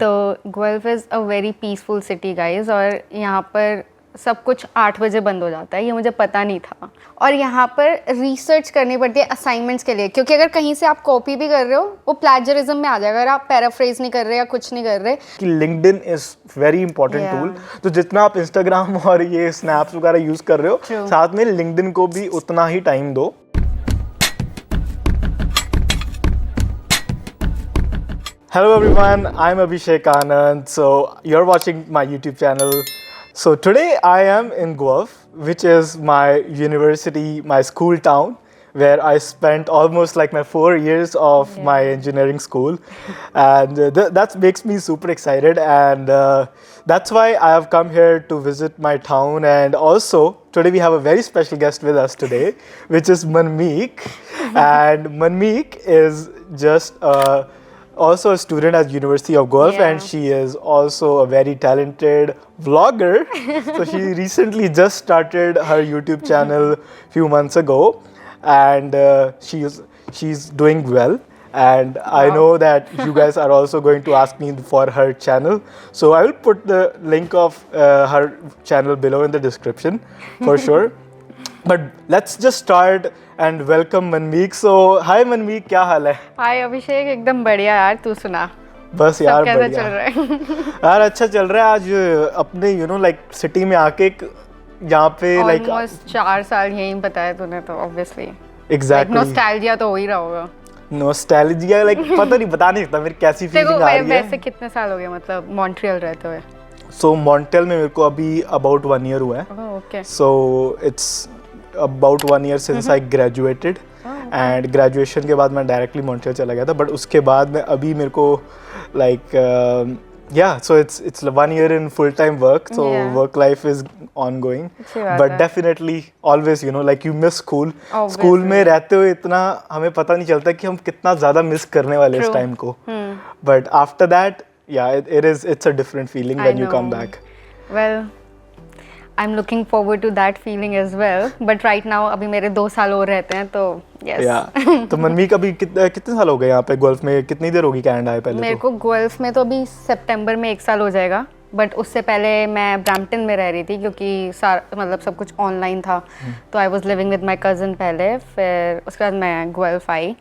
तो Guelph is a very peaceful city guys, और यहाँ पर सब कुछ 8 बजे बंद हो जाता है, ये मुझे पता नहीं था। और यहाँ पर रिसर्च करनी पड़ती है असाइनमेंट्स के लिए, क्योंकि अगर कहीं से आप कॉपी भी कर रहे हो वो प्लेजरिज्म में आ जाएगा अगर आप पैराफ्रेज नहीं कर रहे या कुछ नहीं कर रहे। कि LinkedIn is very important tool, तो जितना आप इंस्टाग्राम और ये स्नैप्स वगैरह यूज कर रहे हो, साथ में लिंक्डइन को भी उतना ही टाइम दो। Hello everyone, I'm Abhishek Anand. So you're watching my YouTube channel. So today I am in Guelph, which is my university, my school town, where I spent almost like my 4 years of my engineering school, and that makes me super excited, and that's why I have come here to visit my town. And also today we have a very special guest with us today, which is Manmeek, and Manmeek is just also a student at University of Guelph, and she is also a very talented vlogger. So she recently just started her YouTube channel few months ago, and she's doing well. And I know that you guys are also going to ask me for her channel, so I will put the link of her channel below in the description for sure. But let's just start and welcome Manmeek. So hi Manmeek, क्या हाल है? हाय अभिषेक, एकदम बढ़िया यार, तू सुना। बस यार कैसा बढ़िया चल रहा है? यार अच्छा चल रहा है। आज अपने लाइक सिटी में आके यहाँ पे लाइक ऑलमोस्ट 4 साल यहीं बताया तूने, तो ऑब्वियसली एग्जैक्टली नॉस्टैल्जिया तो हो ही रहा होगा। नॉस्टैल्जिया लाइक पता नहीं, बता नहीं सकता मेरी कैसी फीलिंग आ रही है। वैसे कितने साल हो गए मतलब मॉन्ट्रियल रहते हुए? सो मॉन्ट्रियल में मेरे को अभी अबाउट 1 year हुआ है। Okay, so it's about 1 year since I graduated, and graduation के बाद मैं डायरेक्टली मॉन्ट्रियल चला गया था, बट उसके बाद में अभी मेरे को like so it's 1 year in full time work, so work life is ongoing, but definitely always like you miss school में रहते हुए इतना हमें पता नहीं चलता कि हम कितना ज़्यादा मिस करने वाले इस टाइम को, but after that it's a different feeling when you come back. Well, I'm looking forward to that feeling as well, but right now अभी मेरे 2 साल और रहते हैं, तो yes. तो मनमीक अभी कितने साल हो गए यहाँ पे गुएल्फ में? कितनी देर होगी कनाडा आए पहले? मेरे को गुएल्फ में तो अभी सितंबर में 1 साल हो जाएगा, बट उससे पहले मैं ब्रैम्पटन में रह रही थी, क्योंकि मतलब सब कुछ ऑनलाइन था, तो I was living with my cousin पहले, फिर उसके बाद मैं गुएल्फ आई।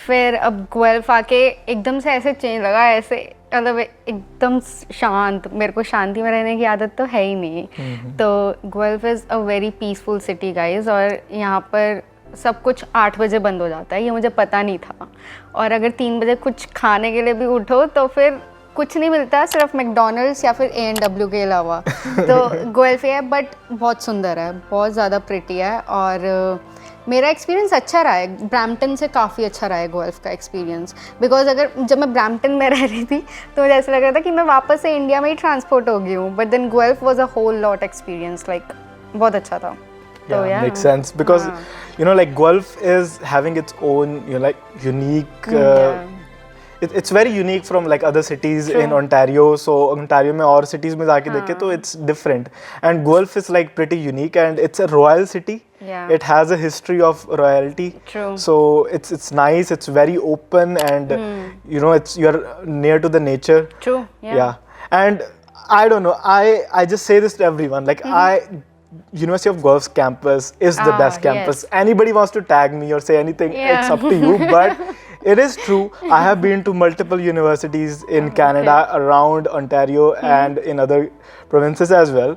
फिर अब गुएल्फ आके एकदम से ऐसे चेंज लगा, ऐसे मतलब एकदम शांत, मेरे को शांति में रहने की आदत तो है ही नहीं, तो Guelph is a very peaceful city guys, और यहाँ पर सब कुछ 8 बजे बंद हो जाता है, ये मुझे पता नहीं था। और अगर 3 बजे कुछ खाने के लिए भी उठो तो फिर कुछ नहीं मिलता, सिर्फ मैकडोनल्ड्स या फिर A&W के अलावा। तो गुएल्फ है, बट बहुत सुंदर है, बहुत ज़्यादा प्रिटी है, और मेरा एक्सपीरियंस अच्छा रहा है, ब्रैम्पटन से काफ़ी अच्छा रहा है गुएल्फ का एक्सपीरियंस, बिकॉज जब मैं ब्रैम्पटन में रह रही थी तो मुझे ऐसा लग रहा था कि मैं वापस से इंडिया में ही ट्रांसपोर्ट हो गई हूँ, but then Guelph was a whole lot experience, like बहुत अच्छा था। तो makes sense because like Guelph is having its own like unique it's very unique from like other cities in Ontario, so Ontario में और cities में जाके देखे तो it's different, and Guelph is like pretty unique, and it's a royal city. It has a history of royalty. So it's nice, it's very open, and you're near to the nature. And I don't know, I just say this to everyone, like University of Guelph's campus is the best campus. Anybody wants to tag me or say anything, it's up to you, but it is true. I have been to multiple universities in Canada, around Ontario, and in other provinces as well,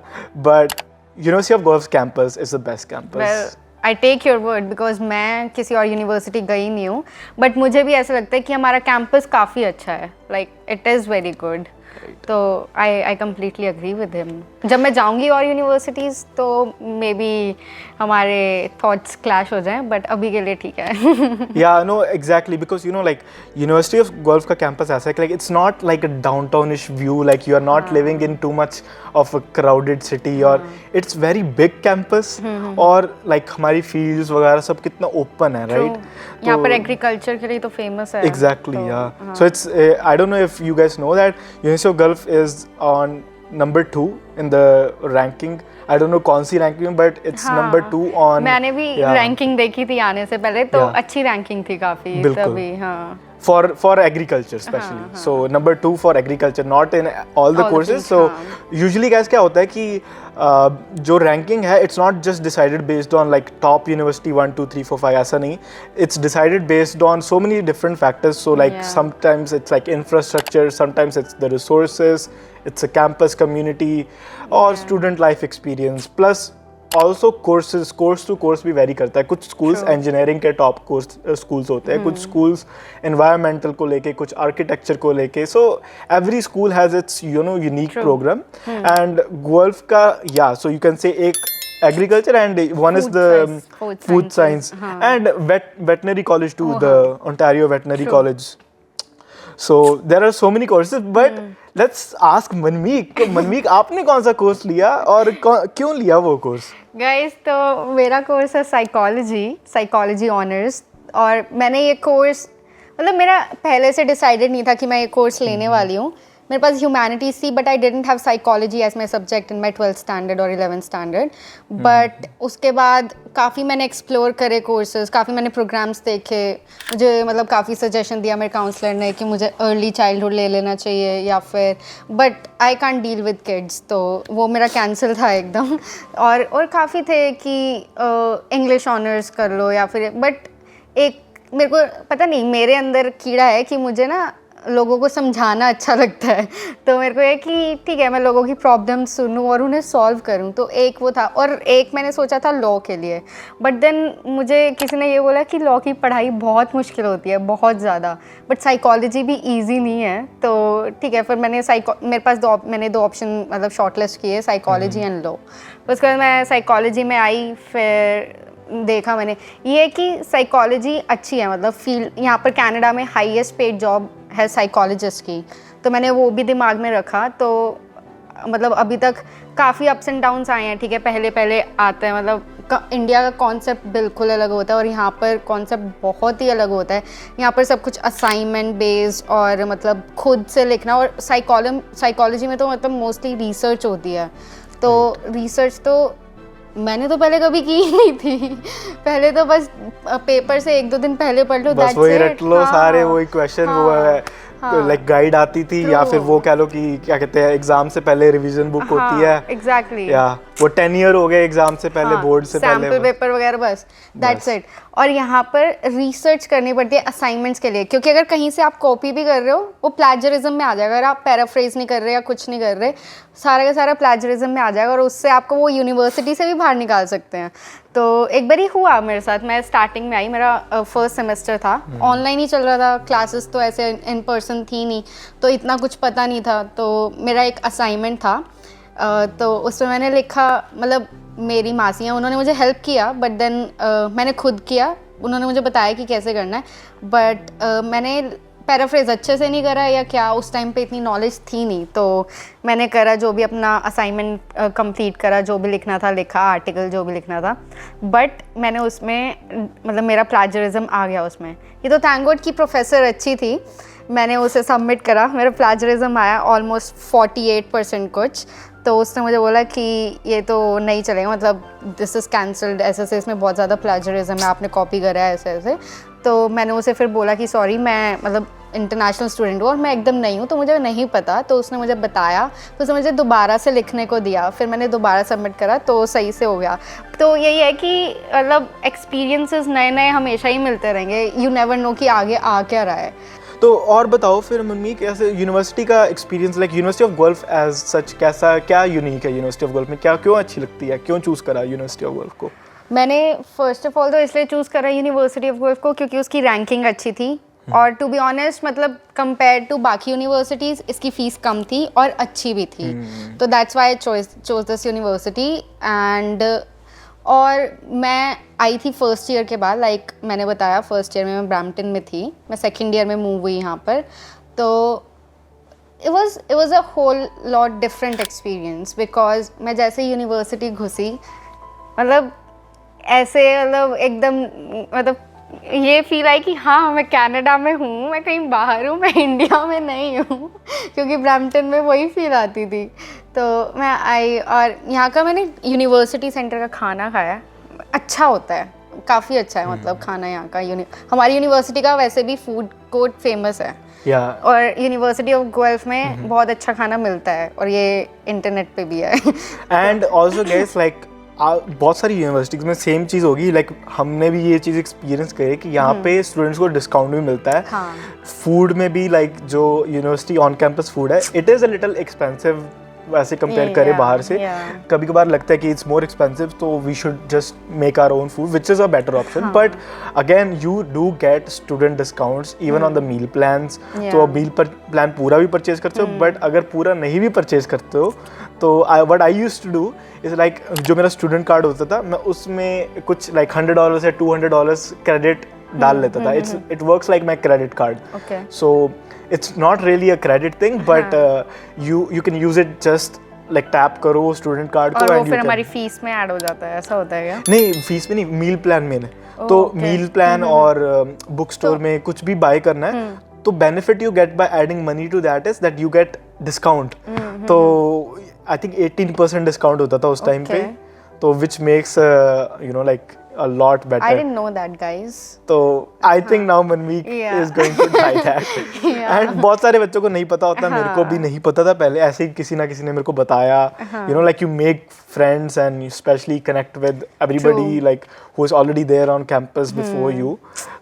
but University of Guelph's campus is the best campus. Well, I take your word, because मैं किसी और university गई नहीं हूँ, but मुझे भी ऐसा लगता है कि हमारा कैंपस काफ़ी अच्छा है, like it is very good. तो I completely agree with him. जब मैं जाऊंगी और यूनिवर्सिटीज़ तो मे बी हमारे थॉट्स क्लैश हो जाएं, बट अभी के लिए ठीक है। Yeah no exactly, because like university of Guelph का कैंपस ऐसा है कि like it's not like a downtownish view, like you are not living in too much of a crowded city, और इट्स वेरी बिग कैंपस, और like हमारी fields वगैरह सब कितना ओपन है, राइट? यहाँ पर एग्रीकल्चर के लिए तो फेमस है। एग्जैक्टली, या so it's I don't know if you guys know that university of Guelph is on number 2 in the ranking. I don't know कौन सी रैंकिंग में, बट इट्स number 2 on. मैंने भी रैंकिंग देखी थी आने से पहले, तो अच्छी रैंकिंग थी काफी तभी। for agriculture especially. So number 2 for agriculture, not in all the courses. So usually guys क्या होता है कि जो ranking है it's not just decided based on like top university 1 2 3 4 5 ऐसा नहीं, it's decided based on so many different factors. So like sometimes it's like infrastructure, sometimes it's the resources, it's a campus community or student life experience, plus also courses, course to course भी very करता है. कुछ schools engineering के top course schools होते हैं, कुछ schools environmental को लेके, कुछ आर्किटेक्चर को लेके. So every school has its unique program. And Guelph का सो यू कैन से एक agriculture and one is the food science and veterinary college too, the Ontario Veterinary College. So there are so many courses, but let's ask मनमीक. मनमीक, आपने कौन सा course लिया और क्यों लिया वो कोर्स? गाइस, तो मेरा कोर्स है साइकोलॉजी ऑनर्स. और मैंने ये कोर्स, मतलब मेरा पहले से डिसाइडेड नहीं था कि मैं ये कोर्स लेने वाली हूँ. मेरे पास ह्यूमैनिटीज़ थी, but I didn't have psychology as my subject in my 12th standard और 11th स्टैंडर्ड. बट उसके बाद काफ़ी मैंने एक्सप्लोर करे कोर्सेज, काफ़ी मैंने प्रोग्राम्स देखे. मुझे मतलब काफ़ी सजेशन दिया मेरे काउंसलर ने कि मुझे अर्ली चाइल्डहुड ले लेना चाहिए या फिर, but I can't deal with kids, तो वो मेरा कैंसिल था एकदम. और काफ़ी थे कि इंग्लिश ऑनर्स कर लो या फिर, बट एक मेरे को पता नहीं, मेरे अंदर कीड़ा है कि मुझे ना लोगों को समझाना अच्छा लगता है. तो मेरे को ये कि ठीक है, मैं लोगों की प्रॉब्लम सुनूं और उन्हें सॉल्व करूं. तो एक वो था, और एक मैंने सोचा था लॉ के लिए. बट देन मुझे किसी ने ये बोला कि लॉ की पढ़ाई बहुत मुश्किल होती है, बहुत ज़्यादा, बट साइकोलॉजी भी ईजी नहीं है. तो ठीक है, फिर मैंने मेरे पास मैंने 2 ऑप्शन मतलब शॉर्टलिस्ट किए, साइकोलॉजी एंड लॉ. उसके बाद मैं साइकोलॉजी में आई. फिर देखा मैंने ये कि साइकोलॉजी अच्छी है, मतलब फील्ड यहाँ पर कनाडा में हाईएस्ट पेड जॉब है साइकोलॉजिस्ट की. तो मैंने वो भी दिमाग में रखा. तो मतलब अभी तक काफ़ी अप्स एंड डाउन्स आए हैं. ठीक है, पहले आते हैं, मतलब इंडिया का कॉन्सेप्ट बिल्कुल अलग होता है और यहाँ पर कॉन्सेप्ट बहुत ही अलग होता है. यहाँ पर सब कुछ असाइनमेंट बेस्ड और मतलब खुद से लिखना. और साइकोलॉजी में तो मतलब मोस्टली रिसर्च होती है. तो रिसर्च तो मैंने तो पहले कभी की ही नहीं थी. पहले तो बस पेपर से 1-2 दिन पहले पढ़ लो, बस वही रट लो. सारे वही क्वेश्चन, वो है लाइक गाइड आती थी. या फिर वो कह लो कि क्या कहते हैं, एग्जाम से पहले रिवीजन बुक होती है. एग्जैक्टली. या वो 10 ईयर हो गए एग्जाम से पहले, बोर्ड से पहले सैम्पल पेपर वगैरह, बस दैट्स इट. और यहाँ पर रिसर्च करनी पड़ती है असाइनमेंट्स के लिए, क्योंकि अगर कहीं से आप कॉपी भी कर रहे हो वो प्लेजरिज्म में आ जाएगा. अगर आप पैराफ्रेज नहीं कर रहे या कुछ नहीं कर रहे, सारा का सारा प्लेजरिज्म में आ जाएगा और उससे आपको वो यूनिवर्सिटी से भी बाहर निकाल सकते हैं. तो एक बार ही हुआ मेरे साथ. मैं स्टार्टिंग में आई, मेरा फर्स्ट सेमेस्टर था, ऑनलाइन ही चल रहा था, क्लासेस तो ऐसे इन पर्सन थी नहीं, तो इतना कुछ पता नहीं था. तो मेरा एक असाइनमेंट था, तो उसमें मैंने लिखा, मतलब मेरी मासी हैं, उन्होंने मुझे हेल्प किया, बट देन मैंने खुद किया. उन्होंने मुझे बताया कि कैसे करना है, बट मैंने पैराफ्रेज अच्छे से नहीं करा या क्या, उस टाइम पे इतनी नॉलेज थी नहीं. तो मैंने करा, जो भी अपना असाइनमेंट कंप्लीट करा, जो भी लिखना था लिखा, आर्टिकल जो भी लिखना था. बट मैंने उसमें मतलब मेरा प्लेजरिज्म आ गया उसमें. ये तो थैंक गॉड कि प्रोफेसर अच्छी थी. मैंने उसे सबमिट करा, मेरा प्लेजरिज्म आया ऑलमोस्ट 48% कुछ. तो उसने मुझे बोला कि ये तो नहीं चलेगा, मतलब दिस इज़ कैंसल्ड, ऐसे इसमें बहुत ज़्यादा प्लेजरिज्म है, आपने कॉपी करा है ऐसे. तो मैंने उसे फिर बोला कि सॉरी, मैं मतलब इंटरनेशनल स्टूडेंट हूँ और मैं एकदम नहीं हूँ, तो मुझे नहीं पता. तो उसने मुझे बताया, तो उसने मुझे दोबारा से लिखने को दिया. फिर मैंने दोबारा सबमिट करा, तो सही से हो गया. तो यही है कि मतलब एक्सपीरियंसेस नए हमेशा ही मिलते रहेंगे. यू नेवर नो कि आगे आ क्या रहा है. तो और बताओ फिर मनमीक, ऐसे यूनिवर्सिटी का experience, like university of Guelph as such, कैसा, क्या यूनिक है यूनिवर्सिटी ऑफ गुएल्फ में, क्या क्यों अच्छी लगती है, क्यों चूज़ करा यूनिवर्सिटी ऑफ गुएल्फ को? मैंने फर्स्ट ऑफ ऑल तो इसलिए चूज़ करा यूनिवर्सिटी ऑफ गुएल्फ को क्योंकि उसकी रैंकिंग अच्छी थी. और टू बी ऑनेस्ट, मतलब कंपेयर टू बाकी यूनिवर्सिटीज़ इसकी फ़ीस कम थी और अच्छी भी थी. तो that's why I chose this university. And और मैं आई थी फर्स्ट ईयर के बाद, लाइक मैंने बताया फर्स्ट ईयर में मैं ब्रैम्पटन में थी, मैं सेकेंड ईयर में मूव हुई यहाँ पर. तो it was a whole lot different experience, because मैं जैसे यूनिवर्सिटी घुसी, मतलब ऐसे मतलब एकदम मतलब ये फील आई कि हाँ मैं कनाडा में हूँ, मैं कहीं बाहर हूँ, मैं इंडिया में नहीं हूँ. क्योंकि ब्रैम्पटन में वही फील आती थी. तो मैं आई और यहाँ का मैंने यूनिवर्सिटी सेंटर का खाना खाया, अच्छा होता है, काफ़ी अच्छा है. मतलब खाना यहाँ का हमारी यूनिवर्सिटी का वैसे भी फूड कोट फेमस है Yeah. और यूनिवर्सिटी ऑफ गुएल्फ में बहुत अच्छा खाना मिलता है और ये इंटरनेट पे भी है. एंड ऑल्सो गैस लाइक बहुत सारी यूनिवर्सिटीज़ में सेम चीज़ होगी. लाइक हमने भी ये चीज़ एक्सपीरियंस करी कि यहाँ पे स्टूडेंट्स को डिस्काउंट भी मिलता है. हाँ. फूड में भी लाइक जो यूनिवर्सिटी ऑन कैंपस फूड है, it is a little expensive वैसे कंपेयर करें बाहर से. कभी कभार लगता है कि इट्स मोर एक्सपेंसिव, तो we should just make our own food which is a better option. But again you do get student discounts even on the meal plans. तो मील प्लान पूरा भी परचेज करते हो, बट अगर पूरा नहीं भी परचेज करते हो तो what I used to do is like जो मेरा स्टूडेंट कार्ड होता था, मैं उसमें कुछ लाइक $100 या $200 क्रेडिट डाल लेता था. It works like my credit card. So it's not really a credit thing, but you can use it just like tap करो स्टूडेंट कार्ड को. और वो फिर हमारी फीस में ऐड हो जाता है, ऐसा होता है क्या? नहीं, फीस में नहीं, मील प्लान में. तो मील प्लान और बुक स्टोर में कुछ भी बाय करना है तो benefit you get by adding money to that is that you get discount. तो आई थिंक 18% डिस्काउंट होता था उस टाइम पे, तो which makes you know like a lot better. I didn't know that, guys. तो I think now Manmeek is going to try that. And बहुत सारे बच्चों को नहीं पता होता, मेरे को भी नहीं पता था पहले. ऐसे ही किसी ना किसी ने मेरे को बताया. You know, like you make friends and you especially connect with everybody like who is already there on campus before you.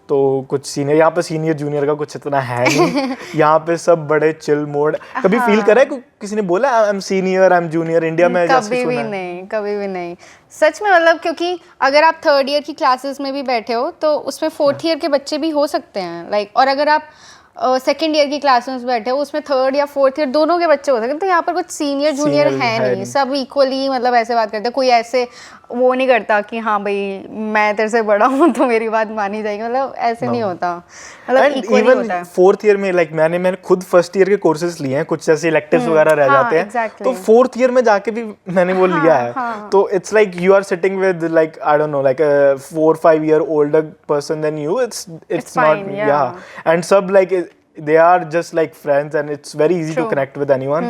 तो कुछ सीनियर, यहाँ पे सीनियर जूनियर का कुछ इतना है नहीं. यहाँ पे सब बड़े चिल मोड. कभी फील करा है किसी ने बोला I am senior, I am junior India में? कभी भी नहीं, कभी भी नहीं सच में. मतलब क्योंकि अगर आप थर्ड ईयर की क्लासेस में भी बैठे हो तो उसमें फोर्थ ईयर के बच्चे भी हो सकते हैं लाइक. और अगर आप सेकेंड ईयर की क्लास में बैठे हो उसमें थर्ड या फोर्थ ईयर दोनों के बच्चे हो सकते हैं. तो यहाँ पर कुछ सीनियर जूनियर है नहीं, सब इक्वली मतलब ऐसे बात करते हैं. कोई ऐसे वो नहीं करता कि हाँ भाई मैं तेरे से बड़ा हूँ तो मेरी बात मानी जाएगी, मतलब ऐसे नहीं होता. मतलब इक्वली होता है. फोर्थ ईयर में लाइक मैंने खुद फर्स्ट ईयर के कोर्सेज लिए हैं, कुछ ऐसे इलेक्टिव्स वगैरह रह जाते हैं, तो फोर्थ ईयर में जाके भी मैंने वो लिया है. तो it's like you are sitting with like I don't know like a 4-5 year older person than you. It's not, yeah. And सब like they are just like friends and it's very easy to connect with anyone.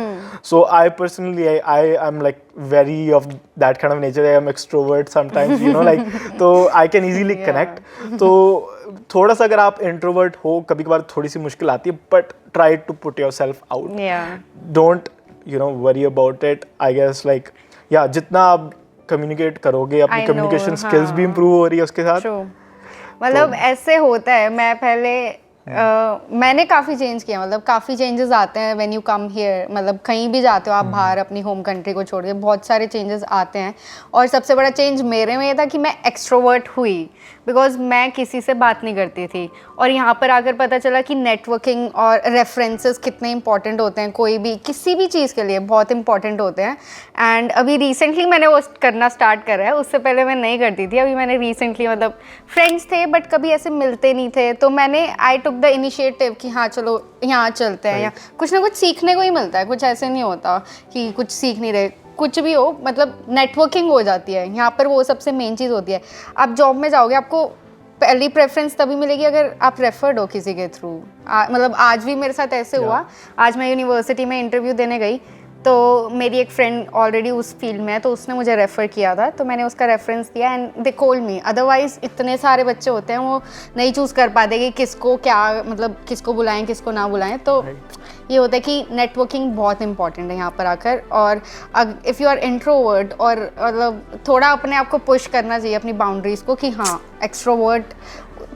So I personally I am like very of that kind of nature. I am extrovert sometimes, you know, like so I can easily connect. तो थोड़ा सा अगर आप introvert हो कभी कभार थोड़ी सी मुश्किल आती है, but try to put yourself out. Don't you know worry about it. I guess like yeah, जितना आप कम्युनिकेट करोगे अपनी कम्युनिकेशन स्किल्स भी इम्प्रूव हो रही है उसके साथ. मतलब ऐसे होता है. मैं पहले मैंने काफ़ी चेंज किया, मतलब काफ़ी चेंजेस आते हैं व्हेन यू कम हियर. मतलब कहीं भी जाते हो आप बाहर अपनी होम कंट्री को छोड़ के, बहुत सारे चेंजेस आते हैं. और सबसे बड़ा चेंज मेरे में ये था कि मैं एक्सट्रोवर्ट हुई, बिकॉज मैं किसी से बात नहीं करती थी. और यहाँ पर आकर पता चला कि नेटवर्किंग और रेफरेंसेस कितने इंपॉर्टेंट होते हैं, कोई भी किसी भी चीज़ के लिए बहुत इंपॉर्टेंट होते हैं. एंड अभी रिसेंटली मैंने वो करना स्टार्ट करा है, उससे पहले मैं नहीं करती थी. अभी मैंने रिसेंटली मतलब फ्रेंड्स थे बट कभी ऐसे मिलते नहीं थे, तो मैंने आई टुक द इनिशिएटिव कि हाँ चलो यहाँ चलते हैं. या कुछ ना कुछ सीखने को ही मिलता है, कुछ ऐसे नहीं होता कि कुछ सीख नहीं रहे. कुछ भी हो मतलब नेटवर्किंग हो जाती है यहाँ पर, वो सबसे मेन चीज़ होती है. आप जॉब में जाओगे आपको पहली प्रेफरेंस तभी मिलेगी अगर आप रेफर्ड हो किसी के थ्रू. मतलब आज भी मेरे साथ ऐसे हुआ. आज मैं यूनिवर्सिटी में इंटरव्यू देने गई तो मेरी एक फ्रेंड ऑलरेडी उस फील्ड में है, तो उसने मुझे रेफ़र किया था, तो मैंने उसका रेफरेंस दिया and they called me. Otherwise इतने सारे बच्चे होते हैं वो नहीं चूज़ कर पाते कि किसको क्या मतलब किसको बुलाएं किसको ना बुलाएं. तो ये होता है कि नेटवर्किंग बहुत इंपॉर्टेंट है यहाँ पर आकर. और इफ़ यू आर इंट्रोवर्ट और मतलब थोड़ा अपने आप को पुश करना चाहिए अपनी बाउंड्रीज़ को कि हाँ एक्सट्रोवर्ट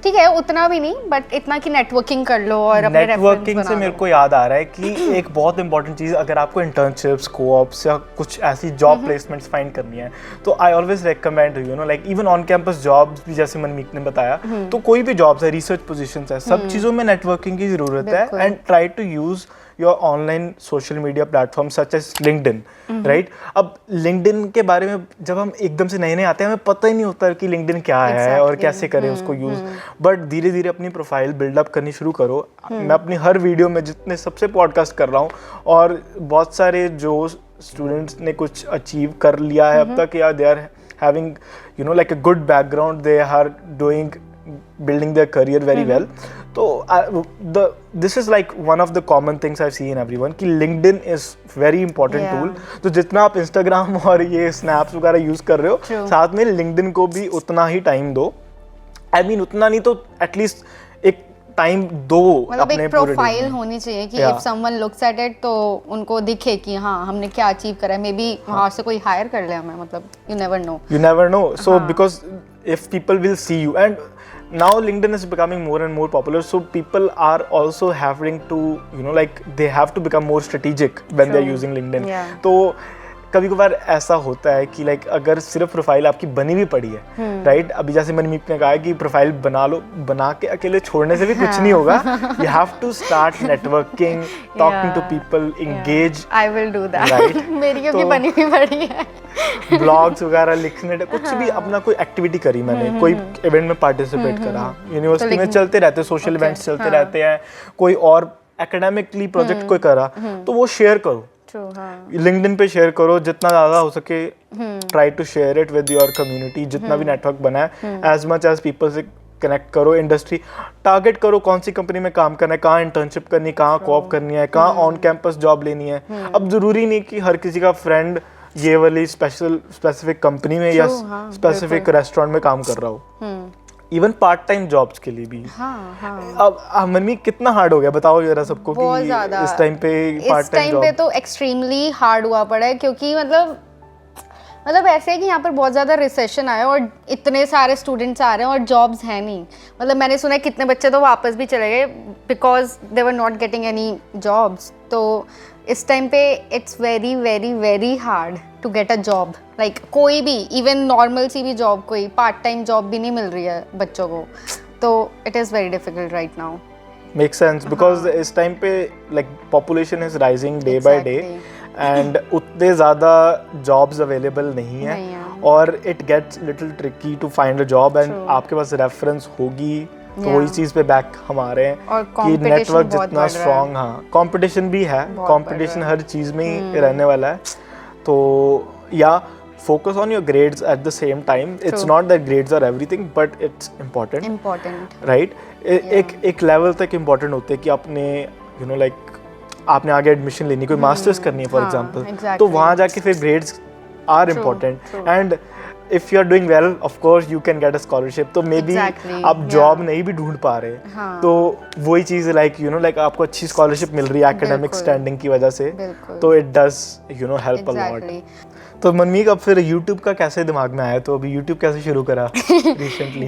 ठीक है, उतना भी नहीं बट इतना कि नेटवर्किंग कर लो और अपने नेटवर्किंग से मेरे को याद आ रहा है कि एक बहुत इंपॉर्टेंट चीज़, अगर आपको इंटर्नशिप्स कोऑप्स या कुछ ऐसी जॉब प्लेसमेंट्स फाइंड करनी है तो I always recommend you know like even on campus jobs भी, जैसे मनमीक ने बताया, तो कोई भी जॉब्स है, रिसर्च पोजीशंस है, सब चीज़ों में नेटवर्किंग की ज़रूरत है. And try to use your online social media platform such as LinkedIn, right. अब लिंक्डइन के बारे में जब हम एकदम से नए नए आते हैं हमें पता ही नहीं होता कि लिंक्डइन क्या है और कैसे करें उसको यूज़. बट धीरे धीरे अपनी प्रोफाइल बिल्डअप करनी शुरू करो. मैं अपनी हर वीडियो में जितने सबसे पॉडकास्ट कर रहा हूँ और बहुत सारे जो स्टूडेंट्स ने कुछ अचीव कर लिया है अब तक, या they are having you know like a good background, they are doing building their career very well. So this is like one of the common things I see in everyone कि LinkedIn is very important tool. तो जितना आप Instagram और ये snaps वगैरह use कर रहे हो, साथ में LinkedIn को भी उतना ही टाइम दो. I mean उतना नहीं तो एटलीस्ट एक टाइम दो मतलब अपने एक पूरे प्रोफाइल होनी चाहिए कि Yeah. If someone looks at it तो उनको दिखे कि हाँ हमने क्या अचीव करा है, मे बी वहाँ से कोई हायर कर ले हमें, मतलब you never know. You never know. So हाँ. because if people will see you, and now LinkedIn is becoming more and more popular, so people are also having to, you know, like they have to become more strategic when they're True. using LinkedIn. Yeah. तो कभी कभार ऐसा होता है कि like अगर सिर्फ profile आपकी बनी भी पड़ी है, राइट, अभी जैसे मनमीत ने कहा है कि प्रोफाइल बना लो, बना के अकेले छोड़ने से भी कुछ नहीं होगा. You have to start networking, talking to people, engage. I will do that. Right. मेरी क्योंकि तो- बनी हुई पड़ी है. ब्लॉग्स वगैरह लिखने, कुछ भी अपना कोई एक्टिविटी करी मैंने, कोई इवेंट में पार्टिसिपेट करा, यूनिवर्सिटी में चलते रहते, सोशल इवेंट्स चलते रहते हैं, कोई और एकेडमिकली प्रोजेक्ट कोई करा तो वो शेयर करो. True, हाँ. लिंक्डइन पे शेयर करो जितना ज़्यादा हो सके. Try to share it with your community, जितना भी नेटवर्क बना है, एज मच एज पीपल से कनेक्ट करो. इंडस्ट्री टारगेट करो, कौन सी कंपनी में काम करना है, कहाँ इंटर्नशिप करनी है, कहाँ कोऑप करनी है, कहाँ ऑन कैंपस जॉब लेनी है. अब ज़रूरी नहीं कि हर किसी का फ्रेंड ये वाली स्पेसिफिक कंपनी में या हाँ, स्पेसिफिक रेस्टोरेंट में काम कर रहा हो. इवन पार्ट टाइम जॉब्स के लिए भी. हाँ, हाँ. अब मनमी कितना हार्ड हो गया बताओ जरा सबको बहुत कि ज़्यादा. इस टाइम पे पार्ट इस टाइम टाइम पे जॉब. तो एक्सट्रीमली हार्ड हुआ पड़ा है क्योंकि मतलब ऐसे है कि यहाँ पर बहुत ज़्यादा रिसेशन आया और इतने सारे स्टूडेंट्स आ रहे हैं और जॉब्स हैं नहीं. मतलब मैंने सुना है कितने बच्चे तो वापस भी चले गए because they were not getting any jobs. तो इस टाइम पे it's very very very hard to get a job. Like कोई भी इवन नॉर्मल सी भी जॉब, कोई पार्ट टाइम जॉब भी नहीं मिल रही है बच्चों को. तो it is very difficult right now. Make sense because इस टाइम पे like population is rising day by day and उतने ज़्यादा जॉब्स अवेलेबल नहीं है नहीं है. और it gets little tricky to find a job. And True. आपके पास रेफरेंस होगी तो Yeah. वही चीज़ पे बैक हम आ रहे हैं और कि competition नेटवर्क बहुत जितना बढ़ रहा है. स्ट्रॉन्ग, हाँ कंपटीशन भी है, बहुत कंपटीशन बढ़ रहा हर चीज़ में ही रहने वाला है. तो या focus on your grades at the same time. It's True. not that grades are everything, but it's important. Important. Right. एक लेवल तक इम्पोर्टेंट होते हैं कि आपने यू नो लाइक आपने आगे एडमिशन लेनी, कोई मास्टर्स करनी है फॉर हाँ, एग्जांपल, exactly. तो वहाँ जाके फिर grades are important. true. And if you are doing well of course you can get a scholarship. तो मे बी Exactly, आप yeah. जॉब नहीं भी ढूंढ पा रहे, हाँ. तो वही चीज़ लाइक यू नो लाइक आपको अच्छी स्कॉलरशिप मिल रही है एकेडमिक बिल्कुल. स्टैंडिंग की वजह से, बिल्कुल. तो it does you know help a lot. Exactly. तो मनमीत अब फिर YouTube का कैसे दिमाग में आया, तो अभी YouTube कैसे शुरू करा रिसेंटली?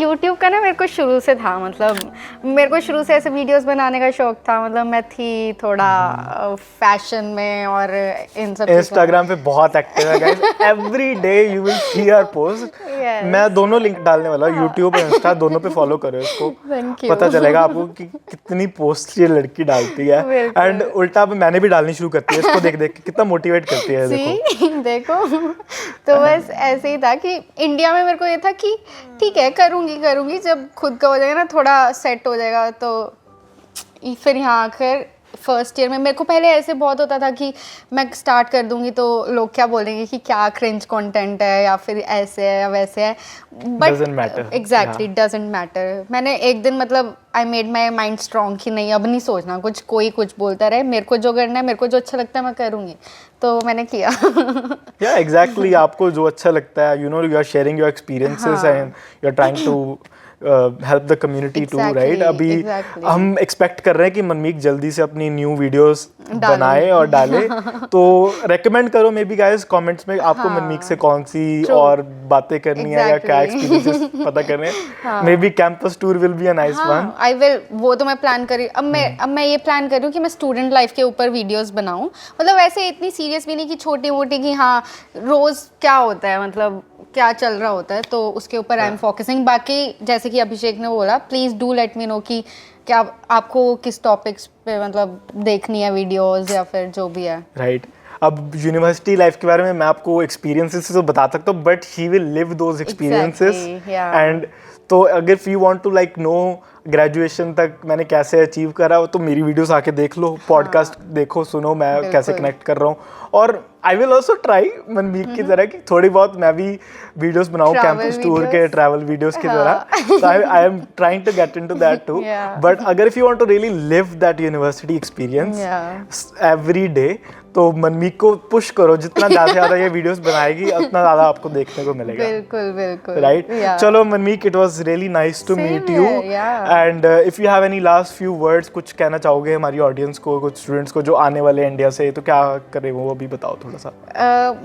YouTube का ना मेरे को शुरू से था, मतलब मेरे को शुरू से ऐसे वीडियोस बनाने का शौक था. मतलब मैं थी थोड़ा फैशन में और इन सब इंस्टाग्राम पे बहुत एक्टिव है guys. Every day you will see her post. Yes. मैं दोनों लिंक डालने वाला हूँ, यूट्यूब और इंस्टा दोनों पे फॉलो करो इसको. Thank you. पता चलेगा आपको कि कितनी पोस्ट ये लड़की डालती है. बिल्कुल. एंड उल्टा अब मैंने भी डालनी शुरू करती है इसको देख देख के, कितना मोटिवेट करती है देखो. देखो तो बस ऐसे ही था कि इंडिया में मेरे को ये था कि ठीक है करूँगी जब खुद का हो जाएगा ना, थोड़ा सेट हो जाएगा. तो फिर यहाँ आकर फर्स्ट ईयर में मेरे को पहले ऐसे बहुत होता था कि मैं स्टार्ट कर दूंगी तो लोग क्या बोलेंगे कि क्या क्रिंज कंटेंट है या फिर ऐसे है या वैसे है. But Doesn't matter. Exactly doesn't matter. मैंने एक दिन मतलब I made my mind strong कि नहीं अब नहीं सोचना कुछ, कोई कुछ बोलता रहे, मेरे को जो करना है, मेरे को जो अच्छा लगता है मैं करूँगी. तो मैंने किया. या एग्जैक्टली आपको जो अच्छा लगता है, you know you are sharing your experiences and you are trying to help the community too, right. अभी exactly. हम एक्सपेक्ट कर रहे हैं कि मनमीत जल्दी से अपनी न्यू वीडियोस बनाए और डाले. तो रेकमेंड करो मे बी गाइस कमेंट्स में आपको मनमीत से कौन सी और बातें करनी है या क्या एक्सपीरियंसेस पता करने हैं. May be campus tour will be a nice one. I will, वो तो मैं प्लान करी. अब मैं ये प्लान कर रही हूँ कि मैं स्टूडेंट लाइफ के ऊपर वीडियोस बनाऊँ. मतलब ऐसे इतनी सीरियस भी नहीं कि छोटी मोटी कि हाँ रोज़ क्या होता है, मतलब क्या चल रहा होता है, तो उसके ऊपर आई एम फोकसिंग. बाकी जैसे कि अभिषेक ने बोला, please do let me know कि क्या आपको किस टॉपिक्स पे मतलब देखनी है वीडियोस या फिर जो भी है. राइट. अब यूनिवर्सिटी लाइफ के बारे में मैं आपको एक्सपीरियंसेस से तो बता सकता हूँ, but he will live those experiences. Exactly, yeah. And तो अगर you want to like know graduation तक मैंने कैसे अचीव करा, तो मेरी वीडियोस आके देख लो, पॉडकास्ट देखो, सुनो मैं कैसे कनेक्ट कर रहा हूँ. और आई विल ऑल्सो ट्राई मनमीत की तरह कि थोड़ी बहुत मैं भी वीडियोस बनाऊं Travel कैंपस टूर के videos. ट्रैवल वीडियोस की हाँ. तरह. So I am trying to get into that too. Yeah. But अगर if you want to really live that university experience every day, तो मनमीत को पुश करो, जितना ज़्यादा ये वीडियोस बनाएगी उतना ज़्यादा आपको देखने को मिलेगा. बिल्कुल बिल्कुल. Right? Yeah. चलो मनमीत, it was really nice to Same meet you. here, yeah. And if you have any last few words, कुछ कहना चाहोगे हमारी ऑडियंस को, कुछ स्टूडेंट्स को जो आने वाले इंडिया से, तो क्या करें वो भी बताओ थोड़ा सा.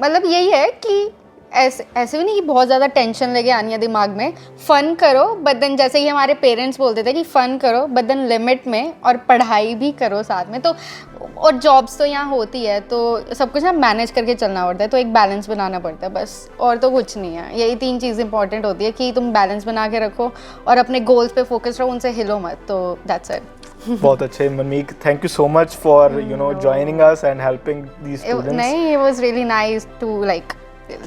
मतलब यही है कि ऐसे भी नहीं कि बहुत ज़्यादा टेंशन लेके आनी है दिमाग में. फ़न करो, बट देन जैसे ही हमारे पेरेंट्स बोलते थे कि फ़न करो बट देन लिमिट में, और पढ़ाई भी करो साथ में. तो और जॉब्स तो यहाँ होती है, तो सब कुछ ना मैनेज करके चलना पड़ता है, तो एक बैलेंस बनाना पड़ता है बस, और तो कुछ नहीं है. यही 3 चीज़ इंपॉर्टेंट होती है कि तुम बैलेंस बना के रखो और अपने गोल्स पे फोकस रहो, उनसे हिलो मत. तो दैट्स इट. बहुत अच्छे Manmeet, thank you so much for joining us and helping these students. नहीं, it was really nice to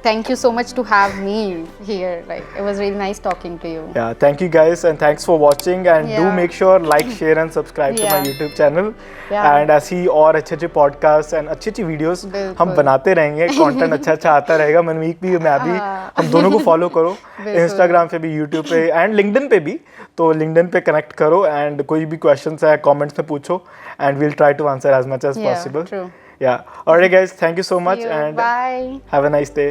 thank you so much to have me here. It was really nice talking to you. Yeah, thank you guys and thanks for watching, and do Yeah. make sure like, share and subscribe to my Yeah. YouTube channel. Yeah. And ऐसी और अच्छे podcasts and अच्छी videos बिल्कुल. हम बनाते रहेंगे. Content अच्छा आता रहेगा. मनमीत भी, मैं भी, हम दोनों को follow करो. Instagram पे भी, YouTube पे and LinkedIn पे भी. तो LinkedIn पे connect करो, and कोई भी questions है comments में पूछो, and we'll try to answer as much as Yeah, possible. true. Yeah. Alright guys, thank you so much, See you. and Bye. have a nice day.